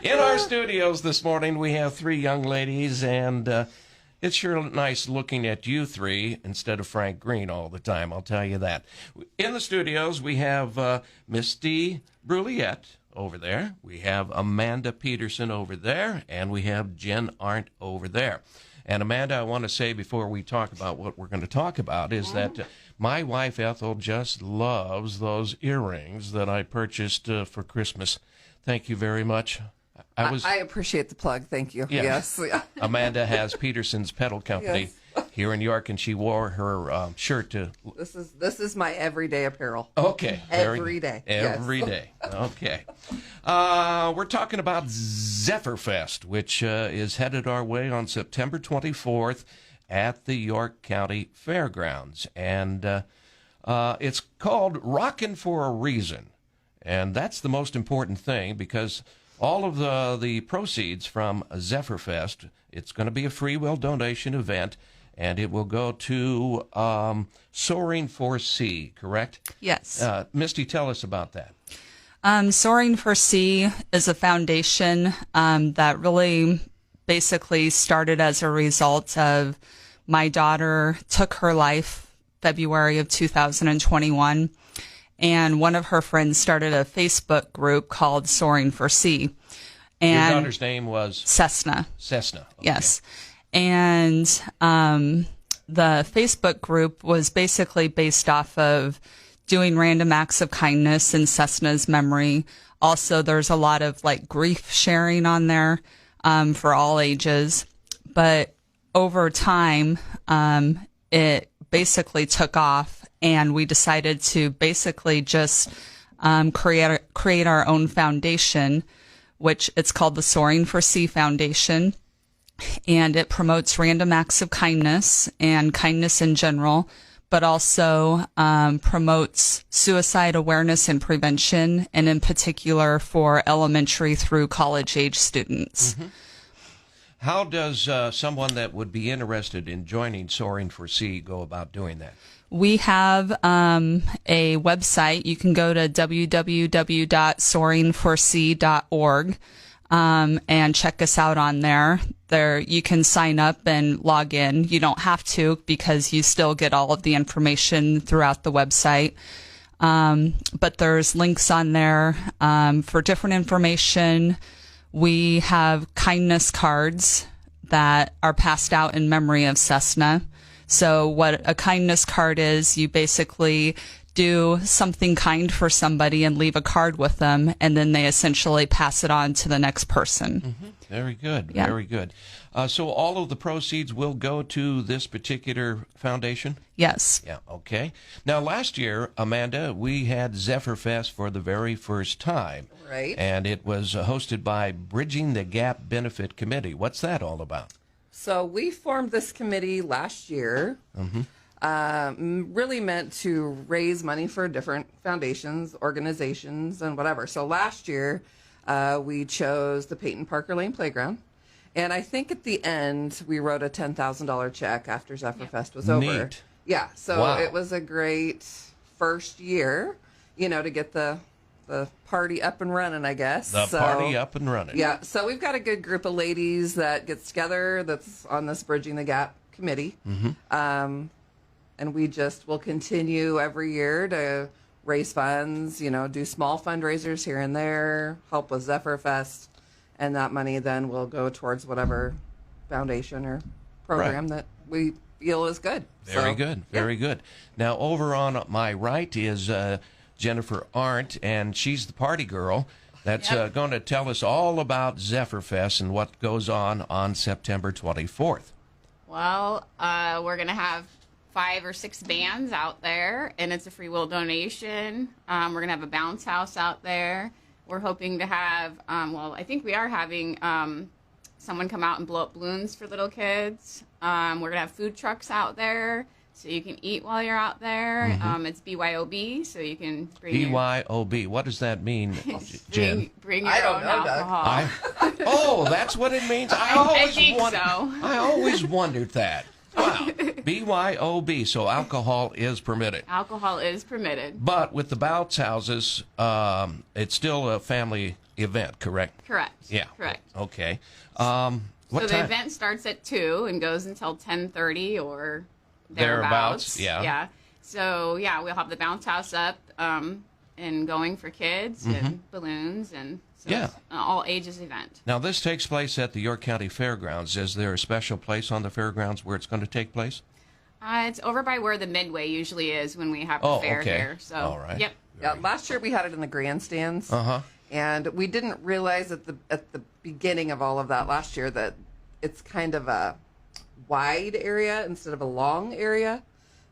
In our studios this morning, we have three young ladies, and it's sure nice looking at you three instead of Frank Green all the time, I'll tell you that. In the studios, we have Misty Bruliette over there. We have Amanda Peterson over there, and we have Jen Arndt over there. And Amanda, I want to say before we talk about what we're going to talk about is that my wife Ethel just loves those earrings that I purchased for Christmas. Thank you very much. I appreciate the plug. Thank you. Yeah. Yes. Amanda has Peterson's Pedal Company here in York, and she wore her shirt to... This is my everyday apparel. Okay. Every day. Every day. Okay. We're talking about Zephyrfest, which is headed our way on September 24th at the York County Fairgrounds. And it's called Rockin' for a Reason. And that's the most important thing, because all of the proceeds from Zephyrfest, it's going to be a free will donation event, and it will go to Soaring for C, correct? Yes. Misty, tell us about that. Soaring for C is a foundation that really basically started as a result of my daughter took her life February of 2021. And one of her friends started a Facebook group called Soaring for C. And your daughter's name was? Cessna. Cessna. Okay. Yes. And the Facebook group was basically based off of doing random acts of kindness in Cessna's memory. Also, there's a lot of like grief sharing on there for all ages. But over time, it basically took off. And we decided to basically just create our own foundation, which it's called the Soaring for C Foundation. And it promotes random acts of kindness and kindness in general, but also promotes suicide awareness and prevention, and in particular for elementary through college age students. Mm-hmm. How does someone that would be interested in joining Soaring for C go about doing that? We have a website. You can go to www.soaringforc.org and check us out on there. There you can sign up and log in. You don't have to, because you still get all of the information throughout the website. But there's links on there for different information. We have kindness cards that are passed out in memory of Cessna. So what a kindness card is, you basically do something kind for somebody and leave a card with them, and then they essentially pass it on to the next person. Mm-hmm. Very good. Yeah. Very good. So all of the proceeds will go to this particular foundation? Yes. Yeah, okay. Now, last year, Amanda, we had Zephyrfest for the very first time. Right. And it was hosted by Bridging the Gap Benefit Committee. What's that all about? So we formed this committee last year, really meant to raise money for different foundations, organizations, and whatever. So last year, we chose the Peyton Parker Lane Playground. And I think at the end, we wrote a $10,000 check after Zephyrfest was over. Neat. Yeah, so Wow. It was a great first year, to get the party up and running, I guess. The party up and running. Yeah, so we've got a good group of ladies that gets together that's on this Bridging the Gap committee. Mm-hmm. And we just will continue every year to raise funds, do small fundraisers here and there, help with Zephyrfest, and that money then will go towards whatever foundation or program that we feel is good. Very good. Very good. Now, over on my right is Jennifer Arndt, and she's the party girl that's going to tell us all about Zephyrfest and what goes on September 24th. Well, we're going to have 5 or 6 bands out there, and it's a free will donation. We're going to have a bounce house out there. We're hoping to have, I think we are having someone come out and blow up balloons for little kids. We're going to have food trucks out there, so you can eat while you're out there. Mm-hmm. It's BYOB, so you can bring BYOB. What does that mean, Jen? Bring your own alcohol. Oh, that's what it means? I always wondered that. Wow. BYOB. So alcohol is permitted. Alcohol is permitted. But with the bounce houses, it's still a family event, correct? Correct. Yeah. Correct. Okay. So What the time? event starts at 2 and goes until 10:30 or Thereabouts, thereabouts. yeah. Yeah. So yeah, we'll have the bounce house up and going for kids and balloons and so Yeah. it's an all ages event. Now, this takes place at the York County Fairgrounds. Is there a special place on the fairgrounds where it's going to take place? It's over by where the Midway usually is when we have the Oh, fair okay. here. So All right. yep. Yeah, last year we had it in the grandstands. Uh-huh. And we didn't realize at the beginning of all of that last year that it's kind of a wide area instead of a long area.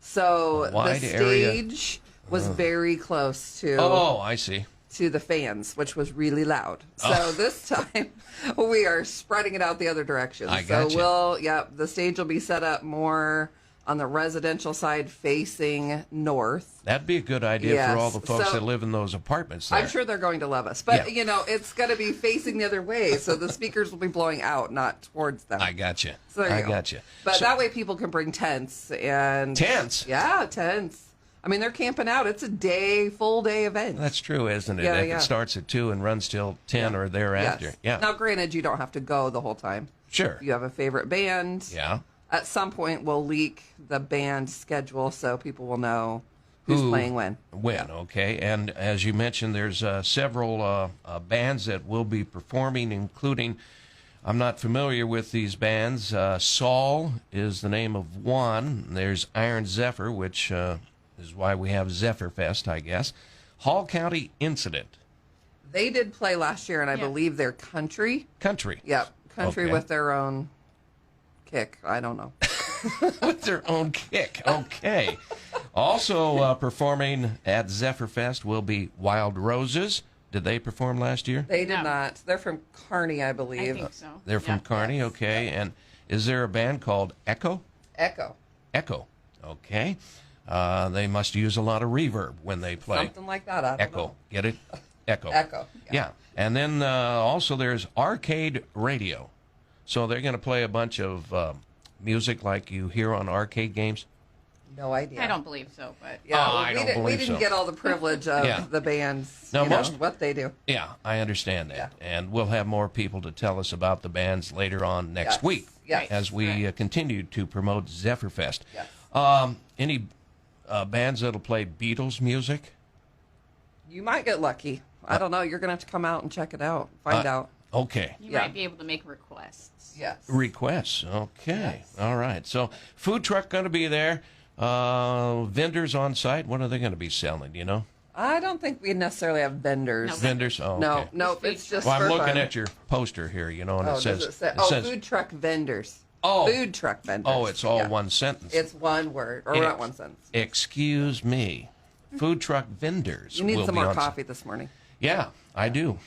So Wide the area. stage was very close Oh, I see. to the fans, which was really loud. So this time we are spreading it out the other direction. I so gotcha. the stage will be set up more on the residential side facing north. That'd be a good idea Yes. for all the folks So- that live in those apartments there. I'm sure they're going to love us. But, Yeah. you know, it's going to be facing the other way. So the speakers will be blowing out, not towards them. I got you. So there you I go. got you. But So- that way people can bring tents and Tents? Yeah, tents. I mean, they're camping out. It's a full day event. That's true, isn't it? Yeah, if yeah. it starts at 2 and runs till 10 or thereafter. Yes. Yeah. Now, granted, you don't have to go the whole time. Sure. You have a favorite band. Yeah. At some point, we'll leak the band schedule so people will know who's Who- playing when. When, okay. And as you mentioned, there's several bands that will be performing, including, I'm not familiar with these bands. Saul is the name of one. There's Iron Zephyr, which is why we have Zephyrfest, I guess. Hall County Incident. They did play last year, and I Yeah. believe they're country. Country. Yep, country Okay. with their own kick. I don't know. With their own kick. Okay. Also performing at Zephyrfest will be Wild Roses. Did they perform last year? They did No. not. They're from Kearney, I I believe. think so. They're from Yeah. Kearney, okay. And is there a band called Echo? Echo, Echo. Okay. They must use a lot of reverb when they play. something like that. I don't Echo. know. Get it? Echo. Echo. Yeah. And then also there's Arcade Radio. So they're going to play a bunch of music like you hear on arcade games. No idea. I don't believe so, but Yeah, Oh, I don't we believe didn't so. get all the privilege of Yeah. the bands. Now, you know, most- what they do. Yeah, I understand that. Yeah. And we'll have more people to tell us about the bands later on next Yes. week Yes. as we continue to promote Zephyrfest. Yes. Any bands that'll play Beatles music? You might get lucky. I don't know. You're gonna have to come out and check it out. Find out. Okay. you Yeah. might be able to make requests. Yes. Requests. Okay. Yes. All right. So food truck going to be there. Vendors on site. What are they going to be selling? Do you know? I don't think we necessarily have vendors. No. Vendors. Oh, No, okay. no, Just it's food just Well, I'm for looking fun. at your poster here. You know, and Oh, it says. does it say? it Oh, says. food truck vendors. Oh. Food truck vendors. Oh, it's all Yeah. one sentence. It's one word, or It- not one sentence. Excuse me. Food truck vendors. You need will some be more on coffee this morning. Yeah, I do.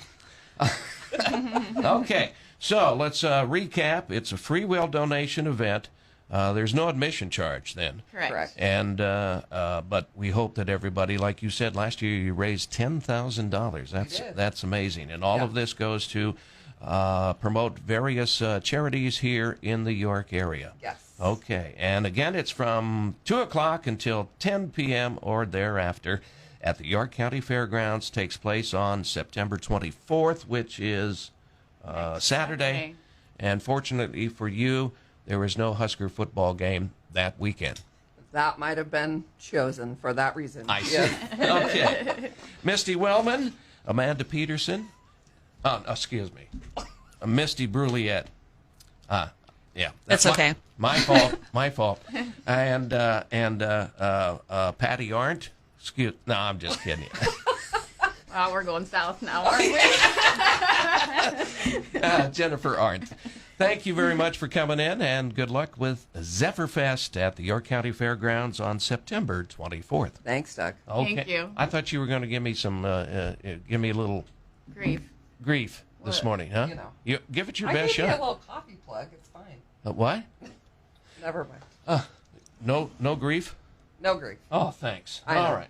Okay, so let's recap. It's a free will donation event. There's no admission charge then. Correct. And but we hope that everybody, like you said last year, you raised $10,000. did. That's amazing, and all Yeah. of this goes to promote various charities here in the York area. Yes. Okay, and again, it's from 2 o'clock until 10 p.m. or thereafter at the York County Fairgrounds. Takes place on September 24th, which is Saturday. Saturday. And fortunately for you, there was no Husker football game that weekend. That might have been chosen for that reason. I see. Yeah. Okay. Misty Wellman, Amanda Peterson, excuse me, Misty Bruliette. Yeah. It's okay. My fault. My fault. And Patty Arndt. No, I'm just kidding. Wow, we're going south now, aren't we? Jennifer Arndt. Thank you very much for coming in, and good luck with Zephyrfest at the York County Fairgrounds on September 24th. Thanks, Doug. Okay. Thank you. I thought you were going to give me some, give me a little Grief. grief this Well, morning, huh? you know. You give it your I best gave you a shot. little coffee plug. It's fine. What? Never mind. No grief? No grief. Oh, thanks. I know. All right.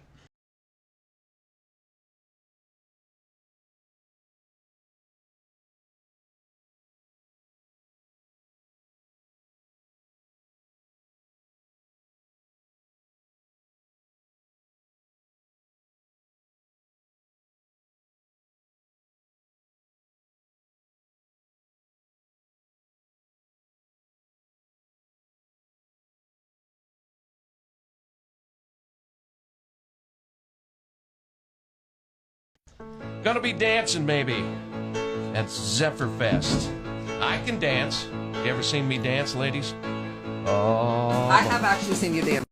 Gonna be dancing maybe at Zephyrfest. I can dance. You ever seen me dance, ladies? Oh. I have actually seen you dance.